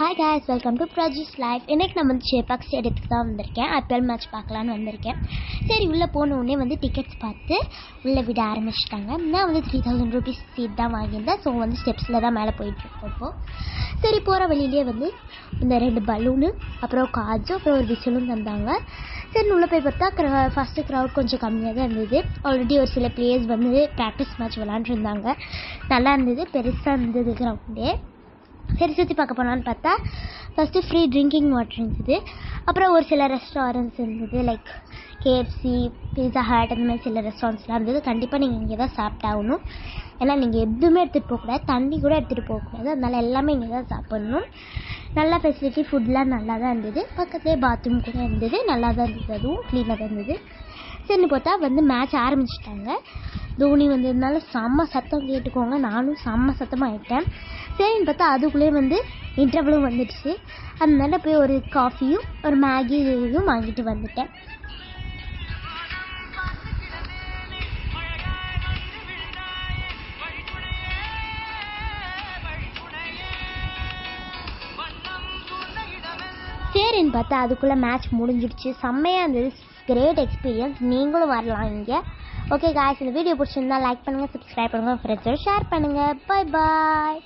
Hi guys, welcome to project life. இன்றைக்கி நான் வந்து சேப்பாக் ஸ்டேடியத்துக்கு தான் வந்திருக்கேன். ஐபிஎல் மேட்ச் பார்க்கலான்னு வந்திருக்கேன். சரி, உள்ளே போனோடனே வந்து டிக்கெட்ஸ் பார்த்து உள்ளே விட ஆரம்பிச்சிட்டாங்க. நான் வந்து 3000 ரூபீஸ் சீட் தான் வாங்கியிருந்தேன். ஸோ வந்து ஸ்டெப்ஸில் தான் மேலே போயிட்டுருக்கோம். சரி, போகிற வழியிலே வந்து இந்த 2 பலூனு, அப்புறம் காஜு, அப்புறம் ஒரு விசிலும் தந்தாங்க. சரி, உள்ளே போய் பார்த்தா ஃபஸ்ட்டு க்ரௌட் கொஞ்சம் கம்மியாக தான் இருந்தது. ஆல்ரெடி ஒரு சில பிளேயர்ஸ் வந்து ப்ராக்டிஸ் மேட்ச் விளாண்டுருந்தாங்க. நல்லா இருந்தது, பெருசாக இருந்தது கிரவுண்டே. சரி, சுற்றி பார்க்க போனான்னு பார்த்தா ஃபஸ்ட்டு ஃப்ரீ ட்ரிங்கிங் வாட்டர் இருந்தது. அப்புறம் ஒரு சில ரெஸ்டாரண்ட்ஸ் இருந்தது, லைக் கேஎஃப்சி, பீஸா ஹட், அந்த மாதிரி சில ரெஸ்டாரண்ட்ஸ்லாம் இருந்தது. கண்டிப்பாக நீங்கள் இங்கே தான் சாப்பிட்டாகணும். ஏன்னா நீங்கள் எதுவுமே எடுத்துகிட்டு போகக்கூடாது, தண்ணி கூட எடுத்துகிட்டு போகக்கூடாது. அதனால் எல்லாமே இங்கே தான் சாப்பிட்ணும். நல்லா ஃபெசிலிட்டி, ஃபுட்லாம் நல்லா தான் இருந்தது. பக்கத்துலேயே பாத்ரூம் கூட இருந்தது, நல்லா தான் இருந்தது, அதுவும் க்ளீனாக தான் இருந்தது. சரின்னு பார்த்தா வந்து மேட்ச் ஆரம்பிச்சிட்டாங்க. தோனி வந்ததுனால செம்ம சத்தம் கேட்டுக்கோங்க, நானும் செம்ம சத்தமாக ஆகிட்டேன். சரின்னு பார்த்தா அதுக்குள்ளேயே வந்து இன்டர்வலும் வந்துடுச்சு. அதனால போய் ஒரு காஃபியும் ஒரு மேகியும் வாங்கிட்டு வந்துட்டேன். சரின்னு பார்த்தா அதுக்குள்ளே மேட்ச் முடிஞ்சிடுச்சு. செம்மையாக இருந்தது, கிரேட் எக்ஸ்பீரியன்ஸ். நீங்களும் வரலாம் இங்கே. ஓகே காய்ஸ், இந்த வீடியோ பிடிச்சிருந்தா லைக் பண்ணுங்கள், சப்ஸ்கிரைப் பண்ணுங்கள், ஃப்ரெண்ட்ஸோட ஷேர் பண்ணுங்கள். பாய் பாய்.